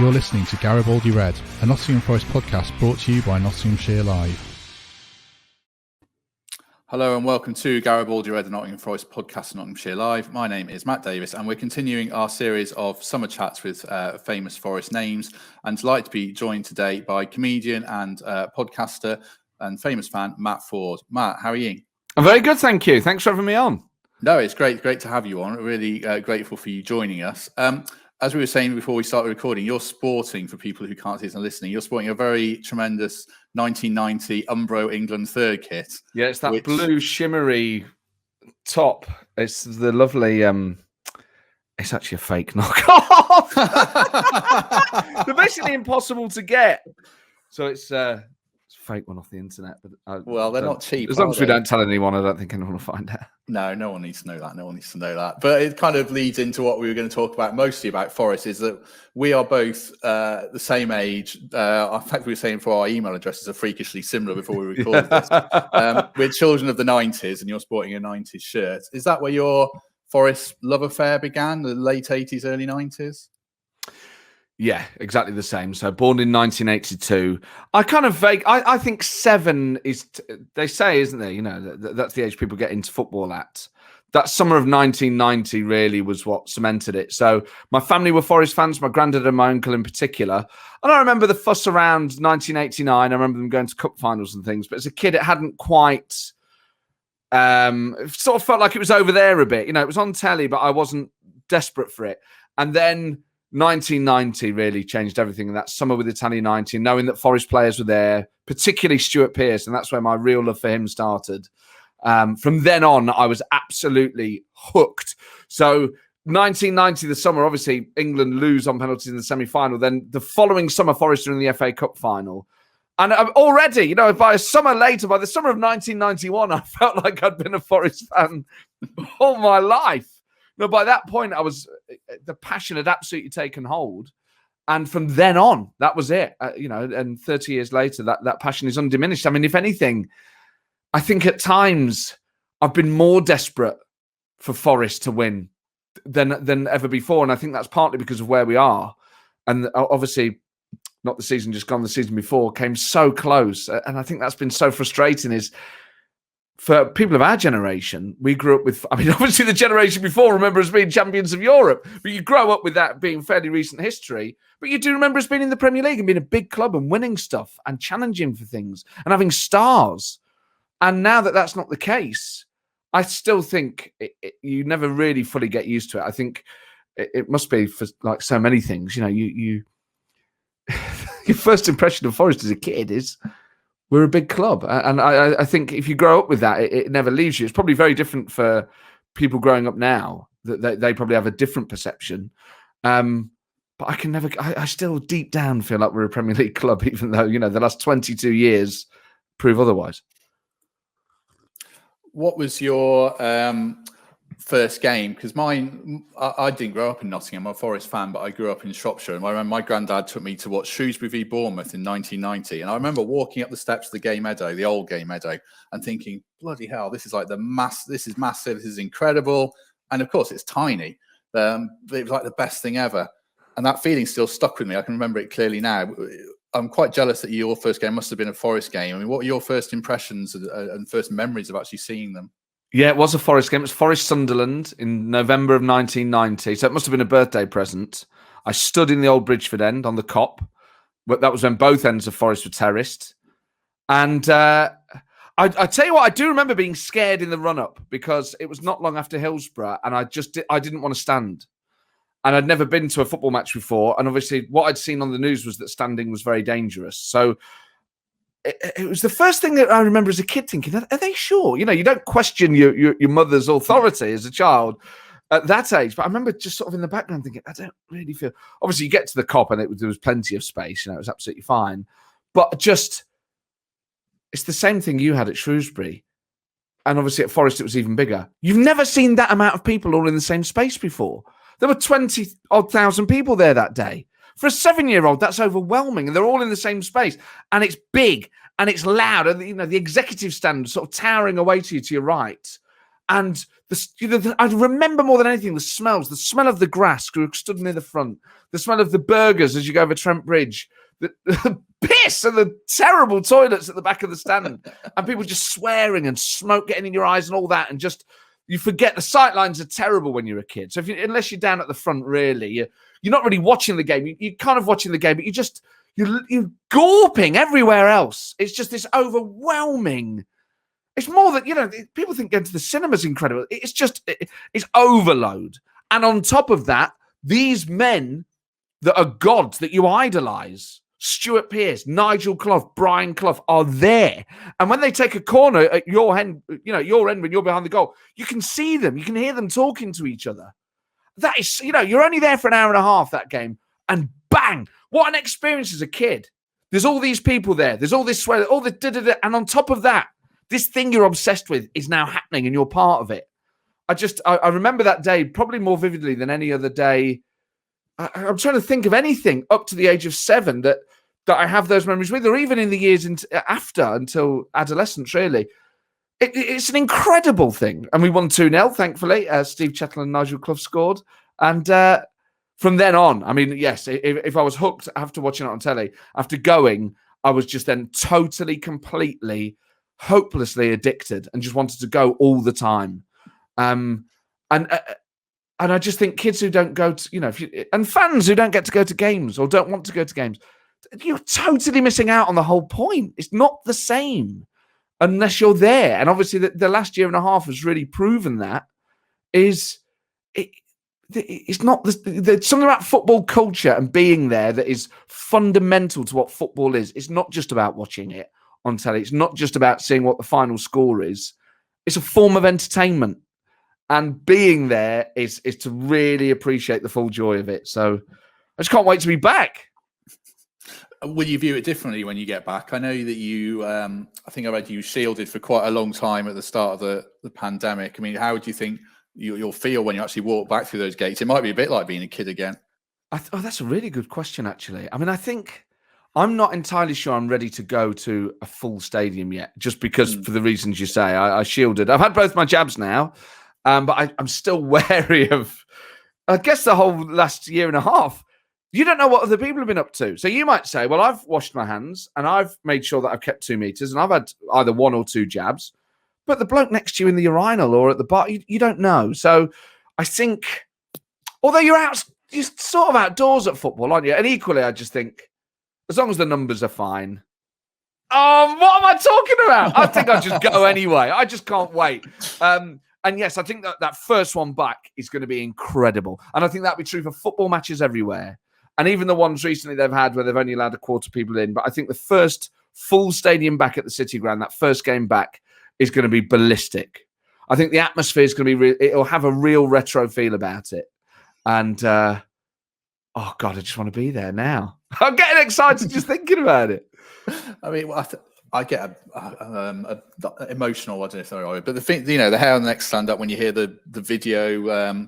You're listening to Garibaldi Red, a Nottingham Forest podcast brought to you by Nottinghamshire Live. Hello and welcome to Garibaldi Red, the Nottingham Forest podcast and Nottinghamshire Live. My name is Matt Davis and we're continuing our series of summer chats with famous Forest names, and delighted to be joined today by comedian and podcaster and famous fan, Matt Forde. Matt, how are you? I'm very good, thank you. Thanks for having me on. No, it's great to have you on. Really grateful for you joining us. As we were saying before we started recording, you're sporting, for people who can't see us and listening, you're sporting a very tremendous 1990 Umbro England third kit. Yeah, it's that blue shimmery top. It's the lovely... it's actually a fake knockoff. They're basically impossible to get. So it's a fake one off the internet. But well, they're not cheap. As long as we don't tell anyone, I don't think anyone will find out. No one needs to know that. But it kind of leads into what we were going to talk about, mostly about Forest, is that we are both the same age. In fact, we were saying for our email addresses are freakishly similar before we recorded this. We're children of the 90s and you're sporting a 90s shirt. Is that where your Forest love affair began, the late 80s, early 90s? Yeah, exactly the same. So born in 1982. I think 7 is, they say, isn't there? You know, that's the age people get into football at. That summer of 1990 really was what cemented it. So my family were Forest fans, my granddad and my uncle in particular. And I remember the fuss around 1989. I remember them going to cup finals and things. But as a kid, it hadn't quite... it sort of felt like it was over there a bit. You know, it was on telly, but I wasn't desperate for it. And then 1990 really changed everything. And that summer with Italia 90, knowing that Forest players were there, particularly Stuart Pearce, and that's where my real love for him started. From then on, I was absolutely hooked. So 1990, the summer, obviously, England lose on penalties in the semi-final. Then the following summer, Forest are in the FA Cup final. And already, you know, by the summer of 1991, I felt like I'd been a Forest fan all my life. No, by that point, the passion had absolutely taken hold. And from then on, that was it. And 30 years later, that passion is undiminished. I mean, if anything, I think at times I've been more desperate for Forest to win than ever before. And I think that's partly because of where we are. And obviously, not the season just gone, the season before, came so close. And I think that's been so frustrating is, for people of our generation, we grew up with, obviously the generation before remember us being champions of Europe, but you grow up with that being fairly recent history. But you do remember us being in the Premier League and being a big club and winning stuff and challenging for things and having stars. And now that that's not the case, I still think you never really fully get used to it. I think it must be for like so many things. You know, you your first impression of Forest as a kid is, we're a big club. And I think if you grow up with that, it never leaves you. It's probably very different for people growing up now. That they probably have a different perception. But I still deep down feel like we're a Premier League club, even though, you know, the last 22 years prove otherwise. What was your first game? Because I didn't grow up in Nottingham. I'm a Forest fan, but I grew up in Shropshire. And I remember my granddad took me to watch Shrewsbury v Bournemouth in 1990. And I remember walking up the steps of the Gay Meadow, the old Gay Meadow, and thinking, bloody hell, this is like this is massive, this is incredible. And of course, it's tiny. But it was like the best thing ever. And that feeling still stuck with me. I can remember it clearly now. I'm quite jealous that your first game must have been a Forest game. I mean, what were your first impressions and first memories of actually seeing them? Yeah, it was a Forest game. It was Forest Sunderland in November of 1990. So it must have been a birthday present. I stood in the old Bridgeford end on the Cop. But that was when both ends of Forest were terraced. And I tell you what, I do remember being scared in the run-up because it was not long after Hillsborough and I didn't want to stand. And I'd never been to a football match before. And obviously what I'd seen on the news was that standing was very dangerous. So it was the first thing that I remember as a kid thinking, are they sure? You know, you don't question your mother's authority as a child at that age. But I remember just sort of in the background thinking, I don't really feel... Obviously, you get to the Cop and there was plenty of space. You know, it was absolutely fine. But just... It's the same thing you had at Shrewsbury. And obviously at Forest, it was even bigger. You've never seen that amount of people all in the same space before. There were 20-odd thousand people there that day. For a 7-year-old, that's overwhelming. And they're all in the same space. And it's big and it's loud. And, you know, the executive stand sort of towering away to you to your right. And I remember more than anything the smells, the smell of the grass stood near the front, the smell of the burgers as you go over Trent Bridge, the piss and the terrible toilets at the back of the stand, and people just swearing and smoke getting in your eyes and all that, and just you forget the sight lines are terrible when you're a kid. So unless you're down at the front, really, you're not really watching the game. You're kind of watching the game, but you're gawping everywhere else. It's just this overwhelming. It's more that, people think going to the cinema is incredible. It's overload. And on top of that, these men that are gods that you idolize, Stuart Pearce, Nigel Clough, Brian Clough, are there. And when they take a corner at your end, your end when you're behind the goal, you can see them. You can hear them talking to each other. That is, you're only there for an hour and a half, that game. And bang, what an experience as a kid. There's all these people there. There's all this swear, all the da-da-da. And on top of that, this thing you're obsessed with is now happening and you're part of it. I remember that day probably more vividly than any other day. I'm trying to think of anything up to the age of 7 that I have those memories with, or even in the years after, until adolescence, really. It's an incredible thing. And we won 2-0, thankfully. Steve Chettle and Nigel Clough scored. And from then on, I mean, yes, if I was hooked after watching it on telly, after going, I was just then totally, completely, hopelessly addicted and just wanted to go all the time. And I just think kids who don't go to, and fans who don't get to go to games or don't want to go to games, you're totally missing out on the whole point. It's not the same unless you're there. And obviously the last year and a half has really proven that it's not there's something about football culture and being there that is fundamental to what football is. It's not just about watching it on telly. It's not just about seeing what the final score is. It's a form of entertainment. And being there is to really appreciate the full joy of it. So I just can't wait to be back. Will you view it differently when you get back? I know that you, I think I read you shielded for quite a long time at the start of the pandemic. I mean, how do you think you'll feel when you actually walk back through those gates? It might be a bit like being a kid again. That's a really good question, actually. I mean, I think I'm not entirely sure I'm ready to go to a full stadium yet, just because for the reasons you say. I shielded. I've had both my jabs now. But I'm still wary of, I guess, the whole last year and a half. You don't know what other people have been up to. So you might say, well, I've washed my hands and I've made sure that I've kept 2 meters and I've had either 1 or 2 jabs. But the bloke next to you in the urinal or at the bar, you don't know. So I think, although you're sort of outdoors at football, aren't you? And equally, I just think, as long as the numbers are fine. What am I talking about? I think I'll just go anyway. I just can't wait. And yes, I think that first one back is going to be incredible. And I think that'll be true for football matches everywhere. And even the ones recently they've had where they've only allowed a quarter people in. But I think the first full stadium back at the City Ground, that first game back, is going to be ballistic. I think the atmosphere is going to be it'll have a real retro feel about it. And, oh, God, I just want to be there now. I'm getting excited just thinking about it. I mean, I get emotional. I don't know if they're right, but the thing, the hair on the neck stand up when you hear the video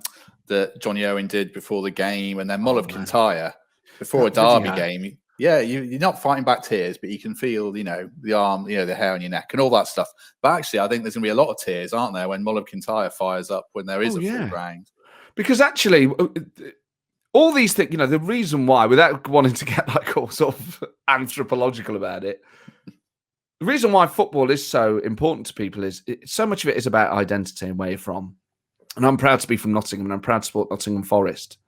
that Johnny Owen did before the game, and then Mull Kintyre before a derby game. Yeah, you're not fighting back tears, but you can feel, the arm, the hair on your neck and all that stuff. But actually, I think there's going to be a lot of tears, aren't there, when Mull Kintyre fires up when there is a full ground. Because actually, all these things, the reason why, without wanting to get like all sort of anthropological about it, the reason why football is so important to people is so much of it is about identity and where you're from. And I'm proud to be from Nottingham and I'm proud to support Nottingham Forest.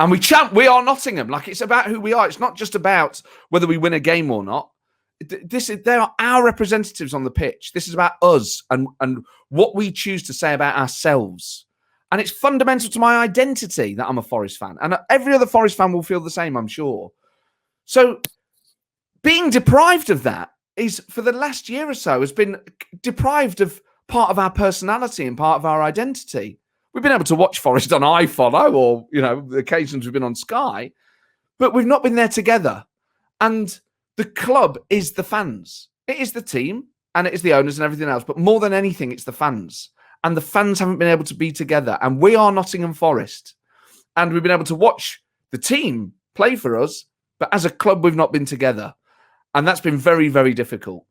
And we are Nottingham. Like, it's about who we are. It's not just about whether we win a game or not. They are our representatives on the pitch. This is about us and what we choose to say about ourselves. And it's fundamental to my identity that I'm a Forest fan. And every other Forest fan will feel the same, I'm sure. So being deprived of that is, for the last year or so, has been deprived of part of our personality and part of our identity. We've been able to watch Forest on iFollow or, the occasions we've been on Sky, but we've not been there together. And the club is the fans. It is the team and it is the owners and everything else. But more than anything, it's the fans. And the fans haven't been able to be together. And we are Nottingham Forest. And we've been able to watch the team play for us, but as a club, we've not been together. And that's been very, very difficult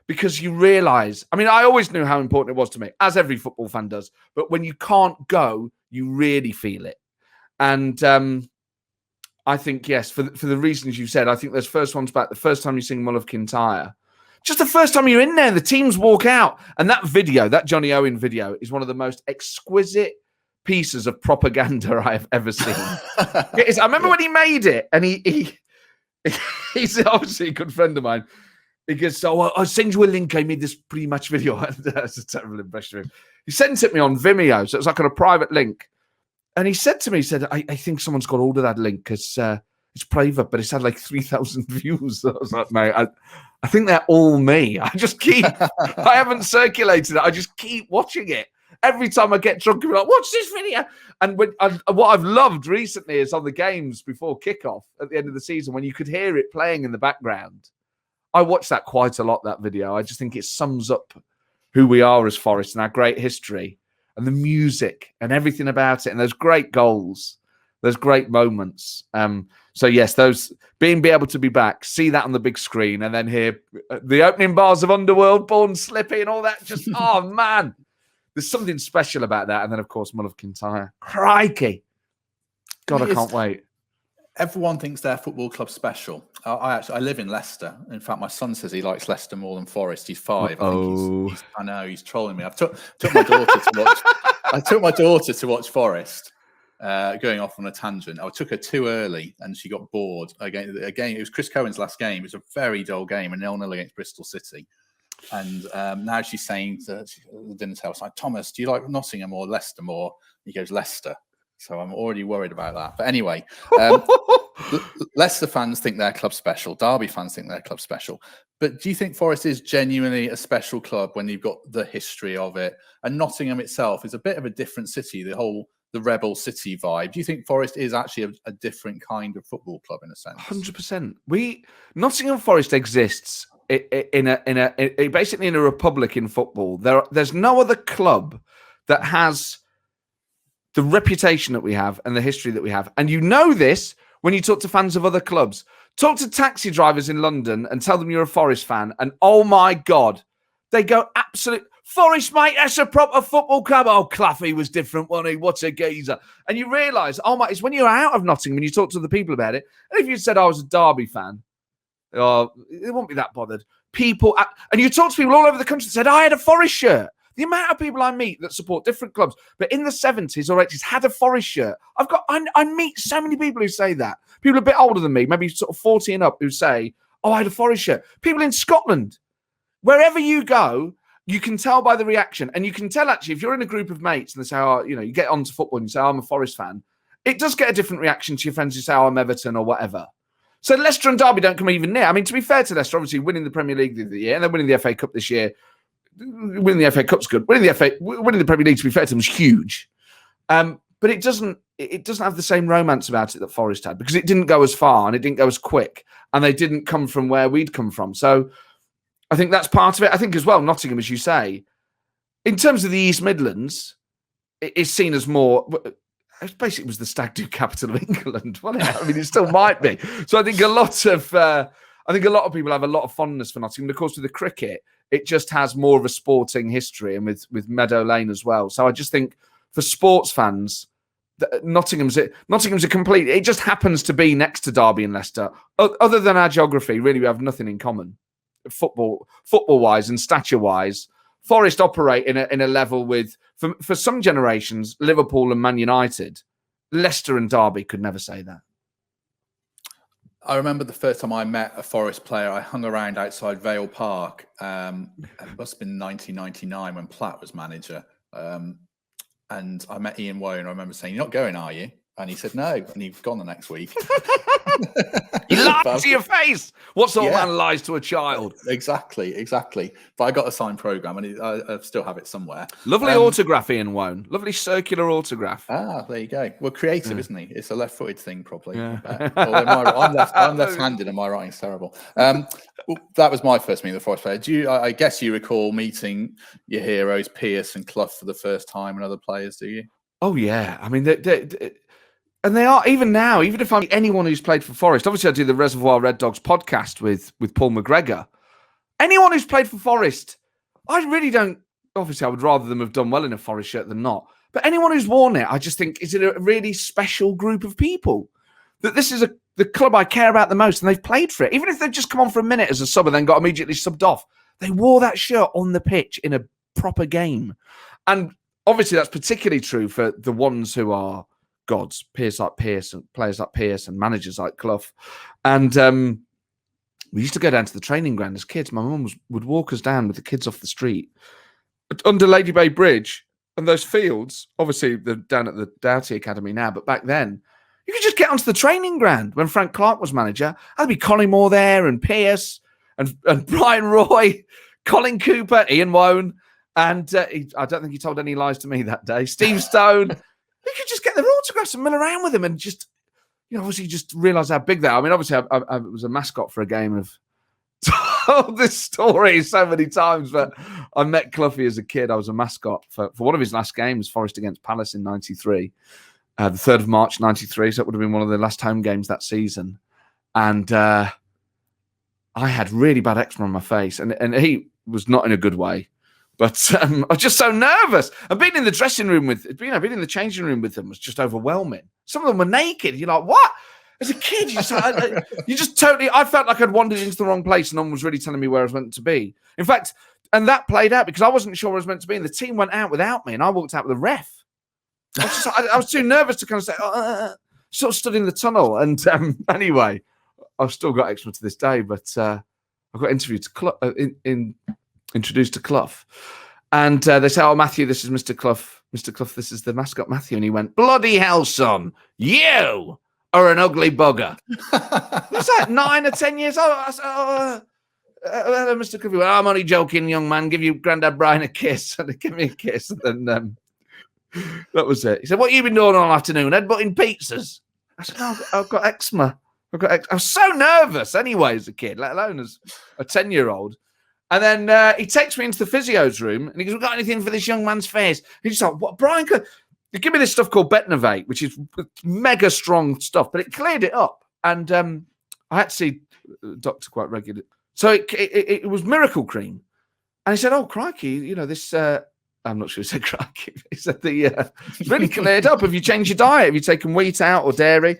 because you realise, I mean, I always knew how important it was to me, as every football fan does, but when you can't go, you really feel it. And I think, yes, for the reasons you said, I think those first ones back, the first time you sing Mull of Kintyre, just the first time you're in there, the teams walk out. And that video, that Johnny Owen video, is one of the most exquisite pieces of propaganda I have ever seen. I remember when he made it, and he's obviously a good friend of mine. He goes, so I'll send you a link. I made this pre-match video. That's a terrible impression of him. He sent it me on Vimeo, so it's like on a private link. And he said to me, I think someone's got hold of that link because it's private, but it's had like 3,000 views. I was like, mate, I think they're all me. I haven't circulated it. I just keep watching it. Every time I get drunk, I'm like, watch this video. And what I've loved recently is on the games before kickoff at the end of the season, when you could hear it playing in the background. I watch that quite a lot, that video. I just think it sums up who we are as Forest and our great history and the music and everything about it and those great goals, those great moments. So, yes, those being able to be back, see that on the big screen and then hear the opening bars of Underworld, Born Slippy and all that. Just, oh, man. There's something special about that. And then, of course, Mull of Kintyre. Crikey. God, I can't wait. Everyone thinks their football club's special. I live in Leicester. In fact, my son says he likes Leicester more than Forest. He's 5. I know he's trolling me. I took my daughter to watch. I took my daughter to watch Forest. Going off on a tangent. I took her too early, and she got bored. Again, it was Chris Cohen's last game. It was a very dull game, a 0-0 against Bristol City. And now she's saying to the dinner table, like, Thomas, do you like Nottingham or Leicester more? He goes, Leicester. So I'm already worried about that. But anyway, Leicester fans think their club's special. Derby fans think their club's special. But do you think Forest is genuinely a special club when you've got the history of it? And Nottingham itself is a bit of a different city, the rebel city vibe. Do you think Forest is actually a different kind of football club in a sense? 100%. Nottingham Forest exists basically in a republic in football. There's no other club that has the reputation that we have and the history that we have. And you know this when you talk to fans of other clubs. Talk to taxi drivers in London and tell them you're a Forest fan. And oh my God, they go absolute Forest, mate, that's a proper football club. Oh, Clough was different, wasn't he? What's a geezer? And you realise, oh my, it's when you're out of Nottingham and you talk to the people about it. And if you said I was a Derby fan, they won't be that bothered. And you talk to people all over the country that said, I had a Forest shirt. The amount of people I meet that support different clubs, but in the 70s or 80s had a Forest shirt. I meet so many people who say that. People a bit older than me, maybe sort of 40 and up, who say, oh, I had a Forest shirt. People in Scotland. Wherever you go, you can tell by the reaction. And you can tell, actually, if you're in a group of mates and they say, oh, you get onto football and you say, oh, I'm a Forest fan, it does get a different reaction to your friends who say, oh, I'm Everton or whatever. So Leicester and Derby don't come even near. I mean, to be fair to Leicester, obviously winning the Premier League the other year and then winning the FA Cup this year. Winning the FA Cup's good. Winning the Premier League, to be fair to them, was huge. But it doesn't have the same romance about it that Forest had because it didn't go as far and it didn't go as quick and they didn't come from where we'd come from. So I think that's part of it. I think as well, Nottingham, as you say, in terms of the East Midlands, it is seen as more. Basically, it was the stag do capital of England, wasn't it? I mean, it still might be. So I think a lot of people have a lot of fondness for Nottingham. And of course, with the cricket, it just has more of a sporting history, and with Meadow Lane as well. So I just think for sports fans, Nottingham's a complete. It just happens to be next to Derby and Leicester. Other than our geography, really, we have nothing in common, football wise and stature wise. Forest operate in a level with for some generations Liverpool and Man United. Leicester and Derby could never say that. I remember the first time I met a Forest player, I hung around outside Vale Park. It must have been 1999 when Platt was manager. And I met Ian Woe and I remember saying, you're not going, are you? And he said, no. And he's gone the next week. He lied to your face. What sort of man lies to a child? Exactly. But I got a signed programme and I still have it somewhere. Lovely autograph, Ian Wone. Lovely circular autograph. Ah, there you go. Well, creative, isn't he? It's a left-footed thing, probably. Yeah. I'm left-handed and my writing's terrible. That was my first meeting with the Forest player. I guess you recall meeting your heroes, Pearce and Clough, for the first time and other players, do you? Oh, yeah. I mean, and they are, even now, even if I'm anyone who's played for Forest, obviously I do the Reservoir Red Dogs podcast with Paul McGregor. Anyone who's played for Forest, I really don't. Obviously, I would rather them have done well in a Forest shirt than not. But anyone who's worn it, I just think is it a really special group of people. That this is the club I care about the most, and they've played for it. Even if they've just come on for a minute as a sub and then got immediately subbed off, they wore that shirt on the pitch in a proper game. And obviously, that's particularly true for the ones who are gods, players like Pearce and managers like Clough. And we used to go down to the training ground as kids. My mum would walk us down with the kids off the street under Lady Bay Bridge and those fields. Obviously, they're down at the Doughty Academy now, but back then, you could just get onto the training ground. When Frank Clark was manager, there'd be Collymore there and Pearce and Brian Roy, Colin Cooper, Ian Wone, and I don't think he told any lies to me that day. Steve Stone. You could just get their autographs and mill around with them and just, obviously just realise how big they are. I mean, obviously, I was a mascot for a game and I've told this story so many times, but I met Cloughie as a kid. I was a mascot for one of his last games, Forest against Palace in 93. The 3rd of March, 93. So it would have been one of the last home games that season. And I had really bad eczema on my face. And he was not in a good way. But I was just so nervous. And being in the dressing room being in the changing room with them was just overwhelming. Some of them were naked. You're like, what? As a kid, you just totally, I felt like I'd wandered into the wrong place and no one was really telling me where I was meant to be. In fact, and that played out because I wasn't sure where I was meant to be. And the team went out without me and I walked out with a ref. I was too nervous to kind of say, sort of stood in the tunnel. And anyway, I've still got eczema to this day, but I got interviewed introduced to Clough. And they say, Matthew, this is Mr. Clough. Mr. Clough, this is the mascot, Matthew. And he went, bloody hell, son, you are an ugly bugger. Was that 9 or 10 years old? I said, hello, Mr. Clough. Well, I'm only joking, young man. Give you Grandad Brian a kiss. And they give me a kiss. And then that was it. He said, what have you been doing all afternoon? Headbutting pizzas. I said, I've got eczema. I was so nervous anyway as a kid, let alone as a 10-year-old. And then he takes me into the physio's room and he goes, we got anything for this young man's face? He's like, what, Brian? They give me this stuff called Betnovate, which is mega strong stuff, but it cleared it up. And I had to see the doctor quite regularly. So it was miracle cream. And he said, oh, crikey, this... I'm not sure he said crikey. He said it's really cleared up. Have you changed your diet? Have you taken wheat out or dairy?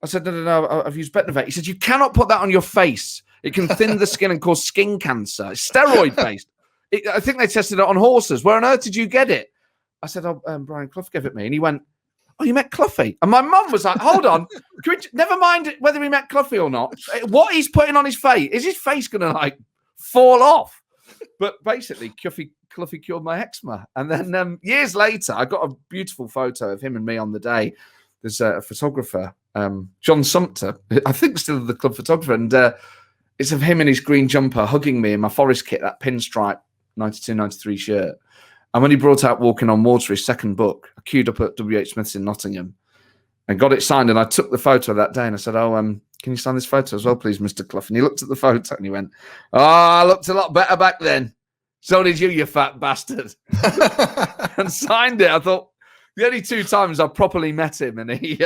I said, no, I've used Betnovate. He said, you cannot put that on your face. It can thin the skin and cause skin cancer. It's steroid-based. I think they tested it on horses. Where on earth did you get it? I said, Brian Clough gave it me. And he went, oh, you met Cloughie? And my mum was like, hold on. Never mind whether he met Cloughie or not. What he's putting on his face, is his face going to, fall off? But basically, Cloughie cured my eczema. And then years later, I got a beautiful photo of him and me on the day. There's a photographer, John Sumpter, I think still the club photographer. And it's of him in his green jumper hugging me in my Forest kit, that pinstripe 92-93 shirt. And when he brought out Walking on Water, his second book, I queued up at W.H. Smith's in Nottingham and got it signed. And I took the photo that day and I said, can you sign this photo as well, please, Mr. Clough? And he looked at the photo and he went, I looked a lot better back then. So did you fat bastard. And signed it. I thought, the only 2 times I properly met him and he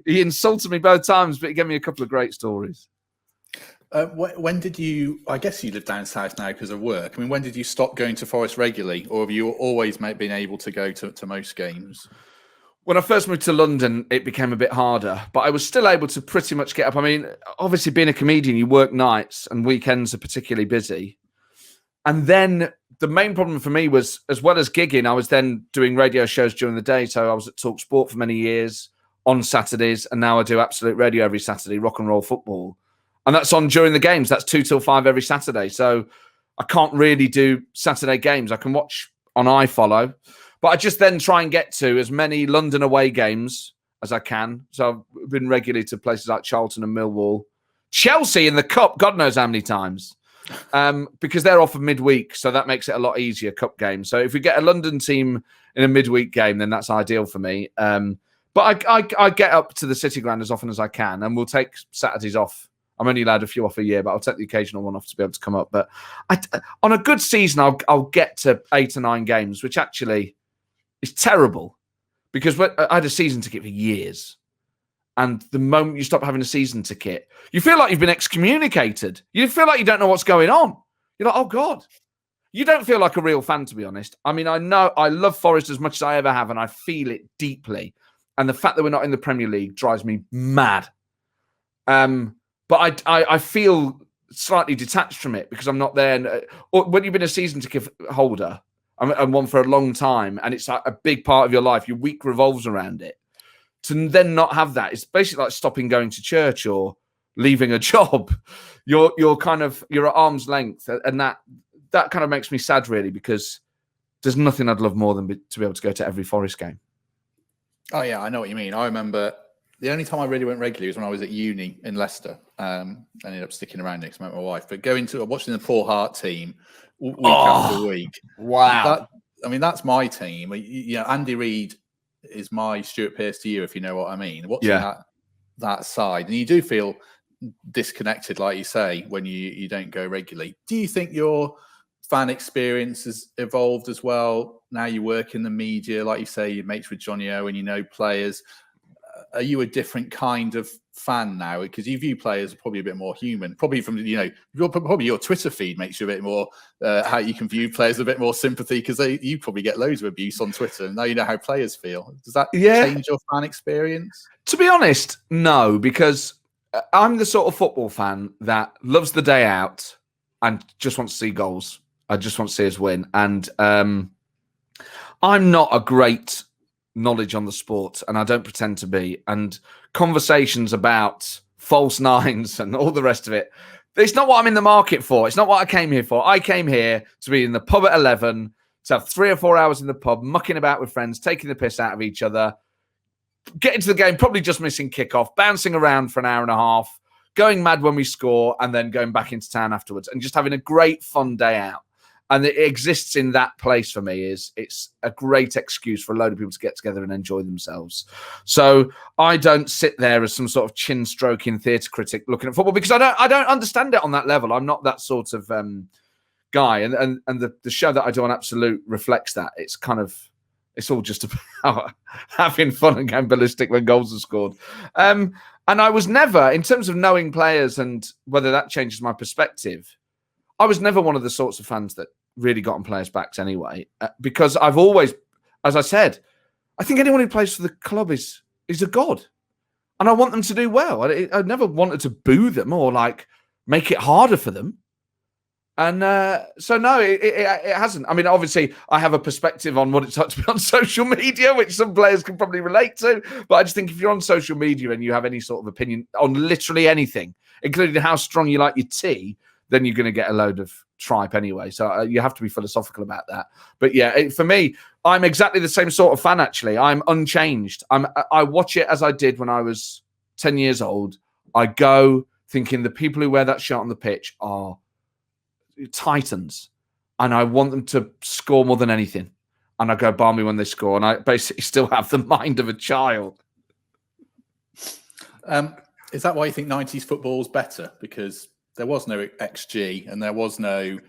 insulted me both times, but he gave me a couple of great stories. When did you, I guess you live down south now because of work. I mean, when did you stop going to Forest regularly, or have you always been able to go to most games? When I first moved to London, it became a bit harder, but I was still able to pretty much get up. I mean, obviously being a comedian, you work nights and weekends are particularly busy. And then the main problem for me was, as well as gigging, I was then doing radio shows during the day. So I was at Talk Sport for many years on Saturdays, and now I do Absolute Radio every Saturday, rock and roll football. And that's on during the games. That's 2 till 5 every Saturday. So I can't really do Saturday games. I can watch on iFollow, but I just then try and get to as many London away games as I can. So I've been regularly to places like Charlton and Millwall. Chelsea in the Cup, God knows how many times. Because they're off of midweek, so that makes it a lot easier, cup game. So if we get a London team in a midweek game, then that's ideal for me. But I get up to the City Ground as often as I can, and we'll take Saturdays off. I'm only allowed a few off a year, but I'll take the occasional one off to be able to come up. But on a good season, I'll get to 8 or 9 games, which actually is terrible because I had a season ticket for years. And the moment you stop having a season ticket, you feel like you've been excommunicated. You feel like you don't know what's going on. You're like, oh God. You don't feel like a real fan, to be honest. I mean, I know I love Forest as much as I ever have, and I feel it deeply. And the fact that we're not in the Premier League drives me mad. But I feel slightly detached from it because I'm not there. And, when you've been a season ticket holder and one for a long time, and it's like a big part of your life, your week revolves around it. To then not have that, it's basically like stopping going to church or leaving a job. You're at arm's length, and that kind of makes me sad, really, because there's nothing I'd love more than to be able to go to every Forest game. Oh yeah, I know what you mean. I remember the only time I really went regularly was when I was at uni in Leicester. I ended up sticking around next to my wife, but watching the Paul Hart team week after week. Wow. That's my team. Andy Reid is my Stuart Pearce to you, if you know what I mean. Watching that side, and you do feel disconnected, like you say, when you don't go regularly. Do you think your fan experience has evolved as well? Now you work in the media, like you say, you're mates with Johnny O and you know players. Are you a different kind of fan now? Because you view players probably a bit more human. Probably from probably your Twitter feed makes you a bit more how you can view players a bit more sympathy, because you probably get loads of abuse on Twitter, and now you know how players feel. Does that change your fan experience? To be honest, no, because I'm the sort of football fan that loves the day out and just wants to see goals. I just want to see us win. And I'm not a great knowledge on the sport, and I don't pretend to be. And conversations about false nines and all the rest of it, it's not what I'm in the market for. It's not what I came here for. I came here to be in the pub at 11, to have 3 or 4 hours in the pub, mucking about with friends, taking the piss out of each other, getting to the game, probably just missing kickoff, bouncing around for an hour and a half, going mad when we score, and then going back into town afterwards, and just having a great fun day out. And it exists in that place for me. It's a great excuse for a load of people to get together and enjoy themselves. So I don't sit there as some sort of chin-stroking theatre critic looking at football, because I don't understand it on that level. I'm not that sort of guy. And the show that I do on Absolute reflects that. It's all just about having fun and going ballistic when goals are scored. And I was never, in terms of knowing players and whether that changes my perspective, I was never one of the sorts of fans that really got on players' backs anyway, because I've always, as I said, I think anyone who plays for the club is a god, and I want them to do well. I never wanted to boo them or like make it harder for them. And so no, it hasn't. I mean, obviously, I have a perspective on what it's like to be on social media, which some players can probably relate to. But I just think if you're on social media and you have any sort of opinion on literally anything, including how strong you like your tea, then you're going to get a load of tripe anyway. So you have to be philosophical about that. But yeah, for me, I'm exactly the same sort of fan, actually. I'm unchanged. I watch it as I did when I was 10 years old. I go thinking the people who wear that shirt on the pitch are titans, and I want them to score more than anything. And I go balmy when they score, and I basically still have the mind of a child. Is that why you think 90s football is better? Because there was no XG and there was no,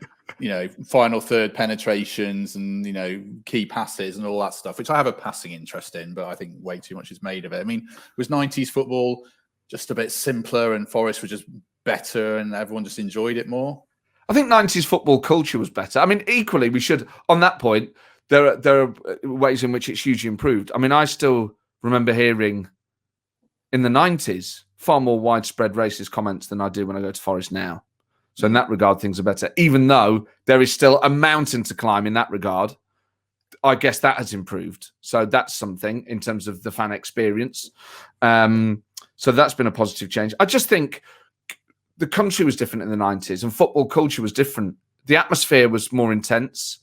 final third penetrations and, key passes and all that stuff, which I have a passing interest in, but I think way too much is made of it. I mean, was 90s football just a bit simpler and Forest were just better and everyone just enjoyed it more? I think 90s football culture was better. I mean, equally, we should, on that point, there are ways in which it's hugely improved. I mean, I still remember hearing in the 90s far more widespread racist comments than I do when I go to Forest now. So in that regard, things are better. Even though there is still a mountain to climb in that regard, I guess that has improved. So that's something in terms of the fan experience. So that's been a positive change. I just think the country was different in the 90s and football culture was different. The atmosphere was more intense.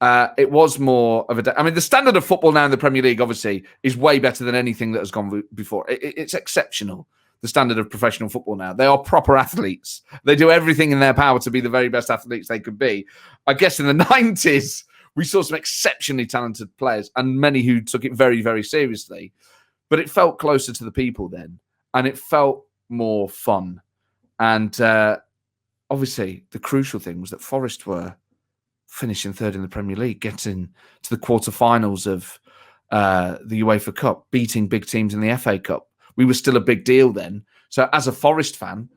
It was more of a... I mean, the standard of football now in the Premier League, obviously, is way better than anything that has gone before. It's exceptional, the standard of professional football now. They are proper athletes. They do everything in their power to be the very best athletes they could be. I guess in the 90s, we saw some exceptionally talented players and many who took it very, very seriously. But it felt closer to the people then, and it felt more fun. And obviously, the crucial thing was that Forest were finishing third in the Premier League, getting to the quarterfinals of the UEFA Cup, beating big teams in the FA Cup, We were still a big deal then. So as a Forest fan,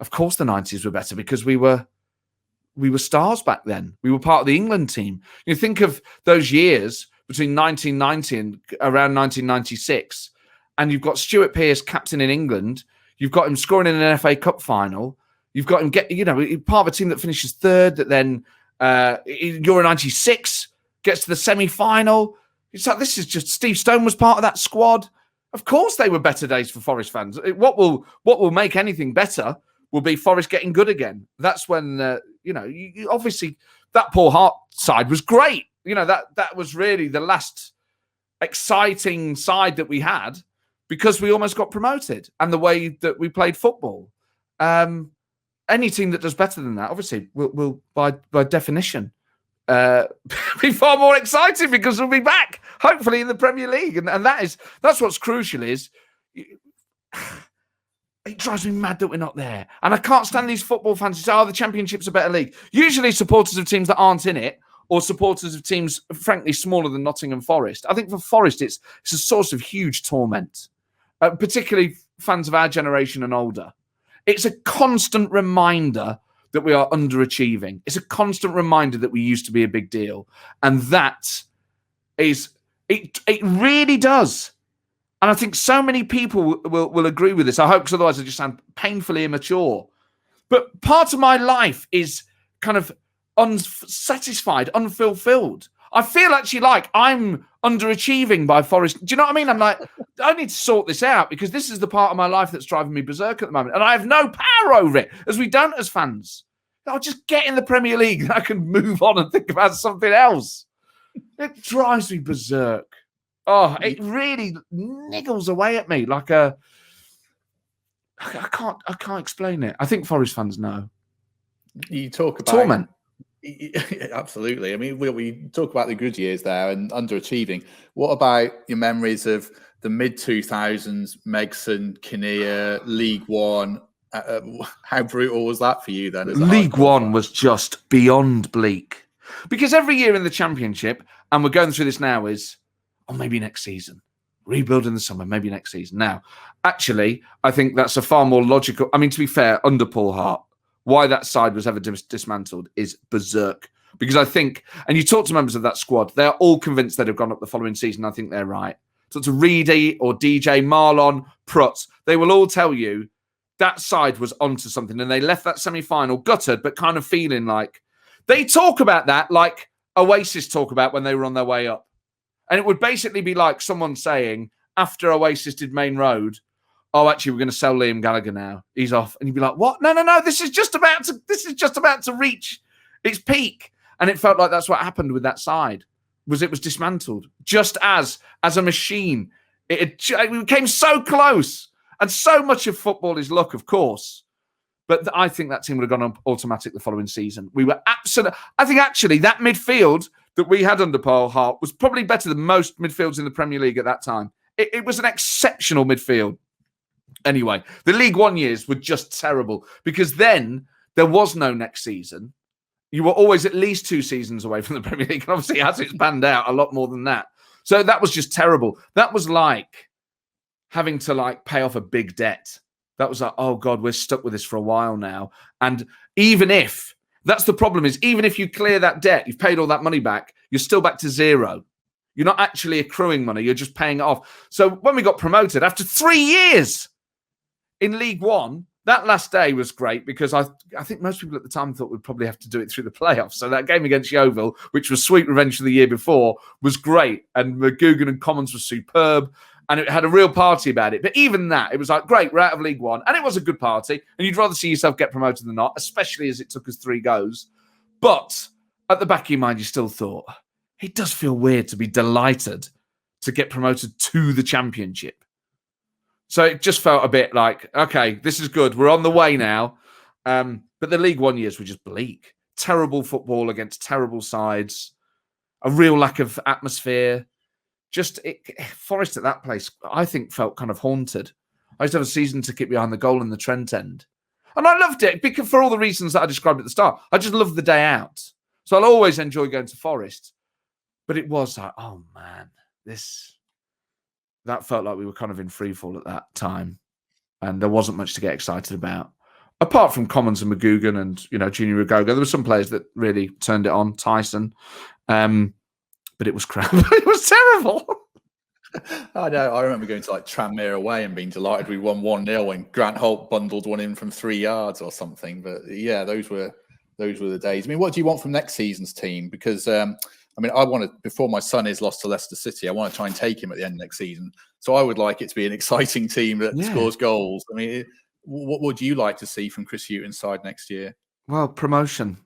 of course the 90s were better because we were stars back then. We were part of the England team. You think of those years between 1990 and around 1996, and you've got Stuart Pearce captain in England. You've got him scoring in an FA Cup final. You've got him part of a team that finishes third, that then Euro 96 gets to the semi-final. It's like, this is just, Steve Stone was part of that squad. Of course they were better days for Forest fans. What will make anything better will be Forest getting good again. That's when, obviously that Paul Hart side was great. That was really the last exciting side that we had because we almost got promoted and the way that we played football. Any team that does better than that, obviously, will by definition, be far more exciting because we'll be back, hopefully, in the Premier League. And that's what's crucial is... It drives me mad that we're not there. And I can't stand these football fans who say, the Championship's a better league. Usually supporters of teams that aren't in it or supporters of teams, frankly, smaller than Nottingham Forest. I think for Forest, it's a source of huge torment, particularly fans of our generation and older. It's a constant reminder that we are underachieving. It's a constant reminder that we used to be a big deal. And that is, it really does. And I think so many people will agree with this. I hope, because otherwise I just sound painfully immature. But part of my life is kind of unsatisfied, unfulfilled. I feel actually like I'm underachieving by Forest. Do you know what I mean? I'm like, I need to sort this out because this is the part of my life that's driving me berserk at the moment. And I have no power over it, as we don't as fans. I'll just get in the Premier League and I can move on and think about something else. It drives me berserk. Oh, it really niggles away at me like I can't explain it. I think Forest fans know. You talk about torment. Absolutely. I mean, we talk about the good years there and underachieving. What about your memories of the mid-2000s, Megson, Kinnear, League One? How brutal was that for you then? League One was just beyond bleak. Because every year in the Championship, and we're going through this now, is, maybe next season. Rebuild in the summer, maybe next season. Now, actually, I think that's a far more logical... I mean, to be fair, under Paul Hart, why that side was ever dismantled is berserk. Because I think, and you talk to members of that squad, they're all convinced they'd have gone up the following season. I think they're right. Talk to Reedy or DJ, Marlon, Prutz. They will all tell you that side was onto something and they left that semi-final gutted, but kind of feeling like... They talk about that like Oasis talk about when they were on their way up. And it would basically be like someone saying, after Oasis did Main Road, actually, we're going to sell Liam Gallagher now. He's off. And you'd be like, what? No. This is just about to reach its peak. And it felt like that's what happened with that side, it was dismantled. Just as a machine. It came so close. And so much of football is luck, of course. But I think that team would have gone up automatic the following season. We were absolutely... I think actually that midfield that we had under Paul Hart was probably better than most midfields in the Premier League at that time. It was an exceptional midfield. Anyway, the League One years were just terrible because then there was no next season. You were always at least 2 seasons away from the Premier League. And obviously, as it's panned out, a lot more than that. So that was just terrible. That was like having to pay off a big debt. That was like, oh God, we're stuck with this for a while now. And even if, that's the problem is, even if you clear that debt, you've paid all that money back, you're still back to zero. You're not actually accruing money. You're just paying it off. So when we got promoted, after 3 years in League One, that last day was great because I think most people at the time thought we'd probably have to do it through the playoffs. So that game against Yeovil, which was sweet revenge for the year before, was great. And McGugan and Commons was superb. And it had a real party about it. But even that, it was like, great, we're out of League One. And it was a good party. And you'd rather see yourself get promoted than not, especially as it took us 3 goes. But at the back of your mind, you still thought, it does feel weird to be delighted to get promoted to the Championship. So it just felt a bit like, okay, this is good. We're on the way now. But the League One years were just bleak. Terrible football against terrible sides. A real lack of atmosphere. Forest at that place, I think, felt kind of haunted. I used to have a season ticket behind the goal in the Trent End. And I loved it because for all the reasons that I described at the start. I just loved the day out. So I'll always enjoy going to Forest. But it was like, oh man, this that felt like we were kind of in freefall at that time, and there wasn't much to get excited about. Apart from Commons and McGugan and, Junior Agogo, there were some players that really turned it on. Tyson. But it was crap. It was terrible. I know. I remember going to Tranmere away and being delighted we won 1-0 when Grant Holt bundled one in from 3 yards or something. But yeah, those were the days. I mean, what do you want from next season's team? Because I want to, before my son is lost to Leicester City, I want to try and take him at the end of next season. So I would like it to be an exciting team that scores goals. I mean, what would you like to see from Chris Hughton's side next year? Well, promotion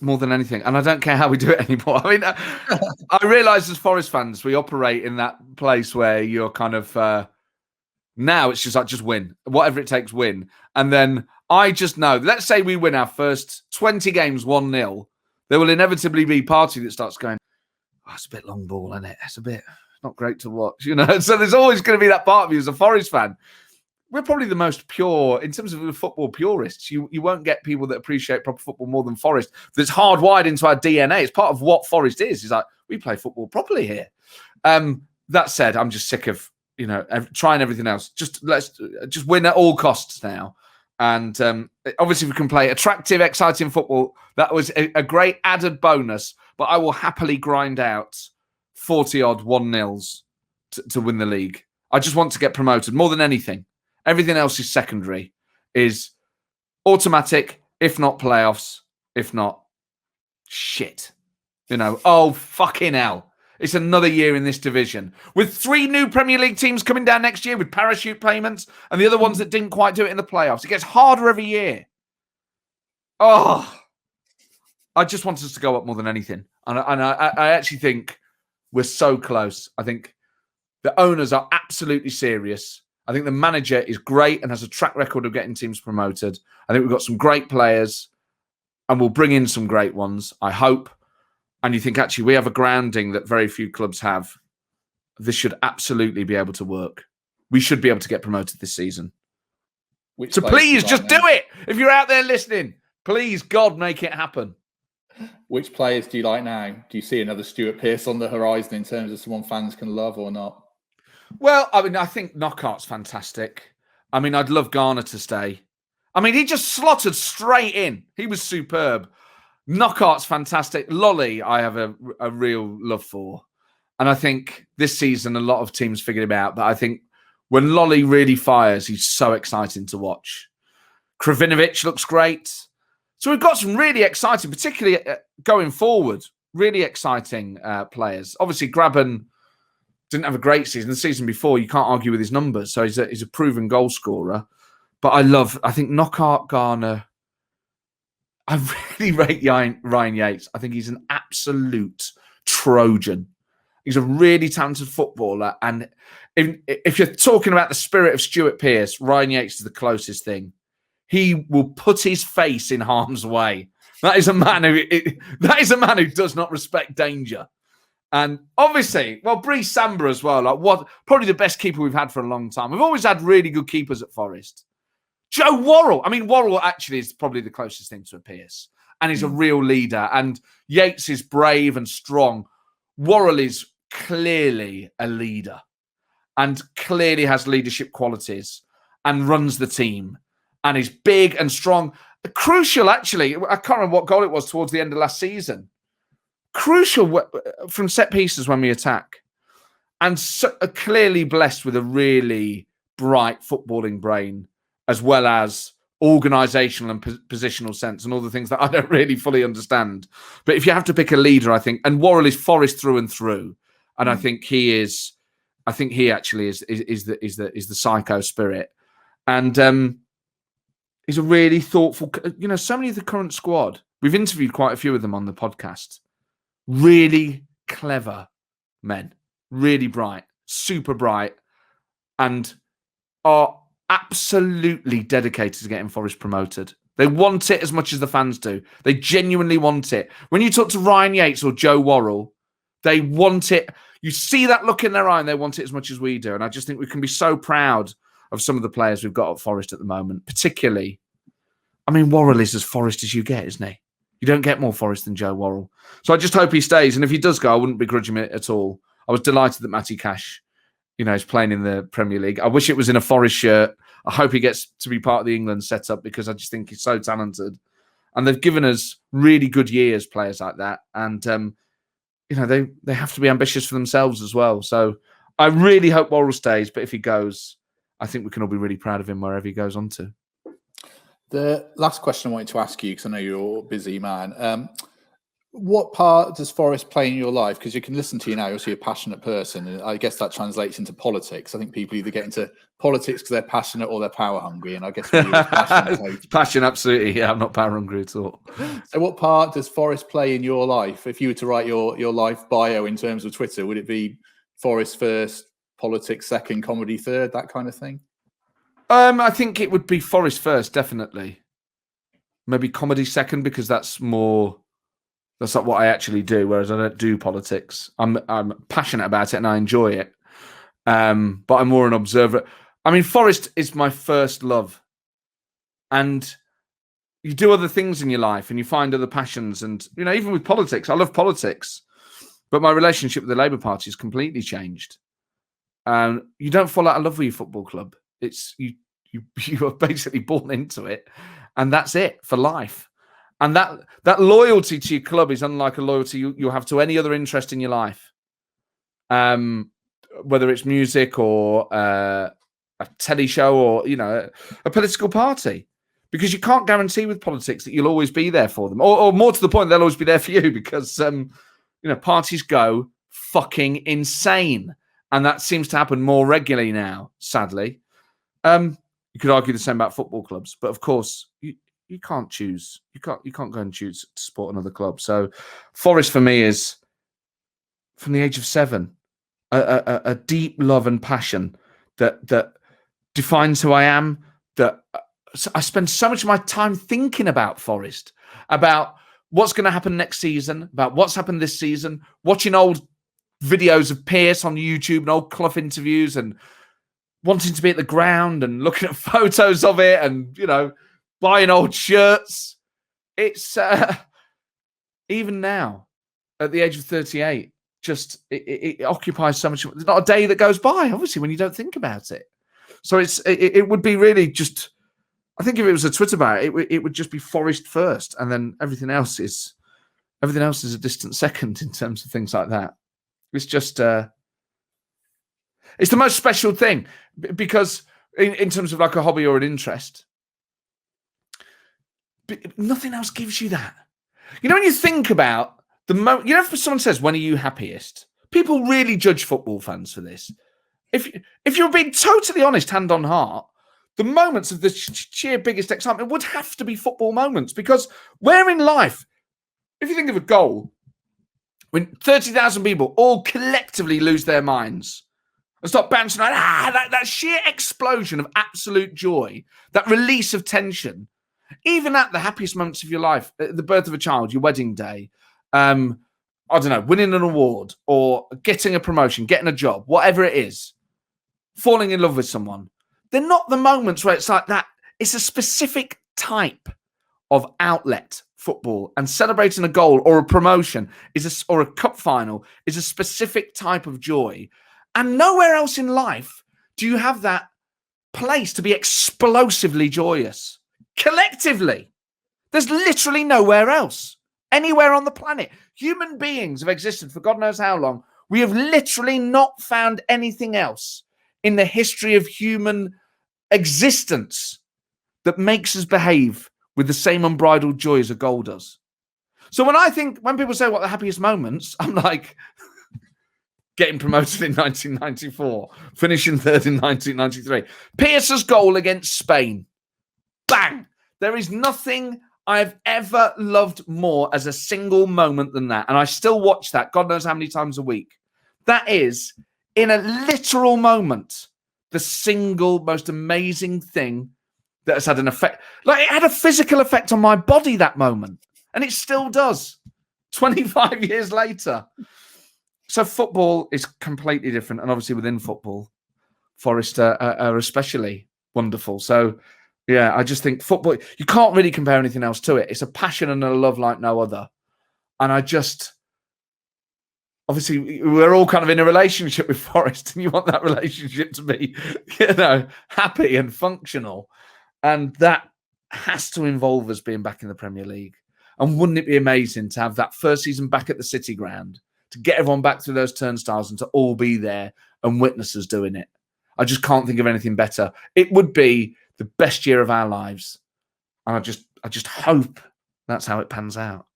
more than anything. And I don't care how we do it anymore. I mean, I realise as Forest fans, we operate in that place where you're kind of, now it's just win. Whatever it takes, win. And then I just know, let's say we win our first 20 games 1-0, there will inevitably be party that starts going, it's a bit long ball, isn't it? It's a bit not great to watch, So there's always going to be that part of you as a Forest fan. We're probably the most pure, in terms of the football purists. You won't get people that appreciate proper football more than Forest. That's hardwired into our DNA. It's part of what Forest is. It's like, we play football properly here. That said, I'm just sick of, trying everything else. Let's win at all costs now. And obviously we can play attractive, exciting football. That was a great added bonus, but I will happily grind out 40-odd 1-0s to win the league. I just want to get promoted more than anything. Everything else is secondary, is automatic, if not playoffs, if not shit. Oh, fucking hell. It's another year in this division. With 3 new Premier League teams coming down next year with parachute payments and the other ones that didn't quite do it in the playoffs. It gets harder every year. Oh, I just want us to go up more than anything. And I actually think we're so close. I think the owners are absolutely serious. I think the manager is great and has a track record of getting teams promoted. I think we've got some great players and we'll bring in some great ones, I hope. And you think, actually, we have a grounding that very few clubs have. This should absolutely be able to work. We should be able to get promoted this season. So please, just do it. If you're out there listening, please, God, make it happen. Which players do you like now? Do you see another Stuart Pearce on the horizon in terms of someone fans can love or not? Well, I think Knockout's fantastic. I'd love Garner to stay. He just slotted straight in. He was superb. Knockout's fantastic. Lolly, I have a real love for. And I think this season, a lot of teams figured him out. But I think when Lolly really fires, he's so exciting to watch. Kravinovic looks great. So we've got some really exciting, particularly going forward, really exciting players. Obviously, Graben didn't have a great season. The season before, you can't argue with his numbers. So he's a proven goal scorer. But I think Knockout, Garner, I really rate Ryan Yates. I think he's an absolute Trojan. He's a really talented footballer. And if you're talking about the spirit of Stuart Pearce, Ryan Yates is the closest thing. He will put his face in harm's way. That is a man who does not respect danger. And obviously, Brice Samba as well. Probably the best keeper we've had for a long time. We've always had really good keepers at Forest. Joe Worrell. Worrell actually is probably the closest thing to a Pearce. And he's a real leader. And Yates is brave and strong. Worrell is clearly a leader. And clearly has leadership qualities. And runs the team. And is big and strong. Crucial, actually. I can't remember what goal it was towards the end of last season. Crucial from set pieces when we attack. And so, clearly blessed with a really bright footballing brain, as well as organisational and positional sense and all the things that I don't really fully understand. But if you have to pick a leader, I think, and Worrell is Forest through and through, and I think he actually is the psycho spirit, and he's a really thoughtful. So many of the current squad, we've interviewed quite a few of them on the podcast. Really clever men, really bright, super bright, and are absolutely dedicated to getting Forest promoted. They want it as much as the fans do. They genuinely want it. When you talk to Ryan Yates or Joe Worrell, they want it. You see that look in their eye and they want it as much as we do. And I just think we can be so proud of some of the players we've got at Forest at the moment, particularly. Worrell is as Forest as you get, isn't he? You don't get more Forest than Joe Worrell. So I just hope he stays. And if he does go, I wouldn't begrudge him it at all. I was delighted that Matty Cash he's playing in the Premier League. I wish it was in a Forest shirt. I hope he gets to be part of the England setup because I just think he's so talented. And they've given us really good years, players like that. And, they have to be ambitious for themselves as well. So I really hope Worrell stays. But if he goes, I think we can all be really proud of him wherever he goes on to. The last question I wanted to ask you, because I know you're a busy man. What part does Forest play in your life? Because you can listen to you now, you're obviously a passionate person, and I guess that translates into politics. I think people either get into politics because they're passionate or they're power hungry, and I guess for you, it's passion. Passion, absolutely. Yeah, I'm not power hungry at all. So what part does Forest play in your life? If you were to write your life bio in terms of Twitter, would it be Forest first, politics second, comedy third, that kind of thing? I think it would be Forest first, definitely. Maybe comedy second, because that's not what I actually do, whereas I don't do politics. I'm passionate about it and I enjoy it. But I'm more an observer. I mean, Forest is my first love. And you do other things in your life and you find other passions. And, even with politics, I love politics. But my relationship with the Labour Party has completely changed. You don't fall out of love with your football club. It's you are basically born into it. And that's it for life. And that loyalty to your club is unlike a loyalty you'll have to any other interest in your life. Whether it's music or a telly show or, a political party. Because you can't guarantee with politics that you'll always be there for them. Or more to the point, they'll always be there for you because, parties go fucking insane. And that seems to happen more regularly now, sadly. You could argue the same about football clubs. But of course, you can't choose. You can't go and choose to support another club. So Forest for me is, from the age of 7, a deep love and passion that defines who I am. That I spend so much of my time thinking about Forest, about what's going to happen next season, about what's happened this season, watching old videos of Pearce on YouTube and old Clough interviews and wanting to be at the ground and looking at photos of it and, buying old shirts. It's even now, at the age of 38, just it occupies so much. There's not a day that goes by, obviously, when you don't think about it. So it would be really just. I think if it was a Twitter bio, it would just be Forest first, and then everything else is a distant second in terms of things like that. It's just it's the most special thing because in terms of like a hobby or an interest. But nothing else gives you that. When you think about the moment, if someone says, when are you happiest? People really judge football fans for this. If you're being totally honest, hand on heart, the moments of the sheer biggest excitement would have to be football moments because where in life, if you think of a goal, when 30,000 people all collectively lose their minds and start bouncing around, that sheer explosion of absolute joy, that release of tension, even at the happiest moments of your life, the birth of a child, your wedding day, I don't know, winning an award or getting a promotion, getting a job, whatever it is, falling in love with someone, they're not the moments where it's like that. It's a specific type of outlet, football, and celebrating a goal or a promotion or a cup final is a specific type of joy. And nowhere else in life do you have that place to be explosively joyous. Collectively, there's literally nowhere else, anywhere on the planet. Human beings have existed for God knows how long. We have literally not found anything else in the history of human existence that makes us behave with the same unbridled joy as a goal does. So when people say what the happiest moments, I'm like, getting promoted in 1994, finishing third in 1993. Pearce's goal against Spain. Bang! There is nothing I've ever loved more as a single moment than that. And I still watch that, God knows how many times a week. That is, in a literal moment, the single most amazing thing that has had an effect. Like, it had a physical effect on my body, that moment. And it still does, 25 years later. So football is completely different. And obviously within football, Forest are especially wonderful. So, yeah, I just think football, you can't really compare anything else to it. It's a passion and a love like no other. And I just, obviously we're all kind of in a relationship with Forest, and you want that relationship to be, happy and functional. And that has to involve us being back in the Premier League. And wouldn't it be amazing to have that first season back at the City Ground, to get everyone back through those turnstiles and to all be there and witness us doing it? I just can't think of anything better. It would be the best year of our lives. And I just hope that's how it pans out.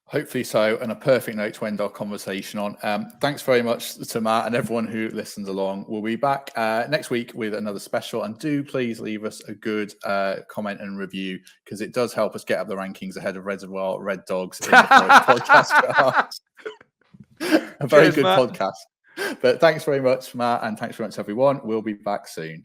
Hopefully so, and a perfect note to end our conversation on. Thanks very much to Matt and everyone who listens along. We'll be back next week with another special, and do please leave us a good comment and review, because it does help us get up the rankings ahead of Reservoir Red Dogs in the podcast. A very good podcast. But thanks very much, Matt, and thanks very much, everyone. We'll be back soon.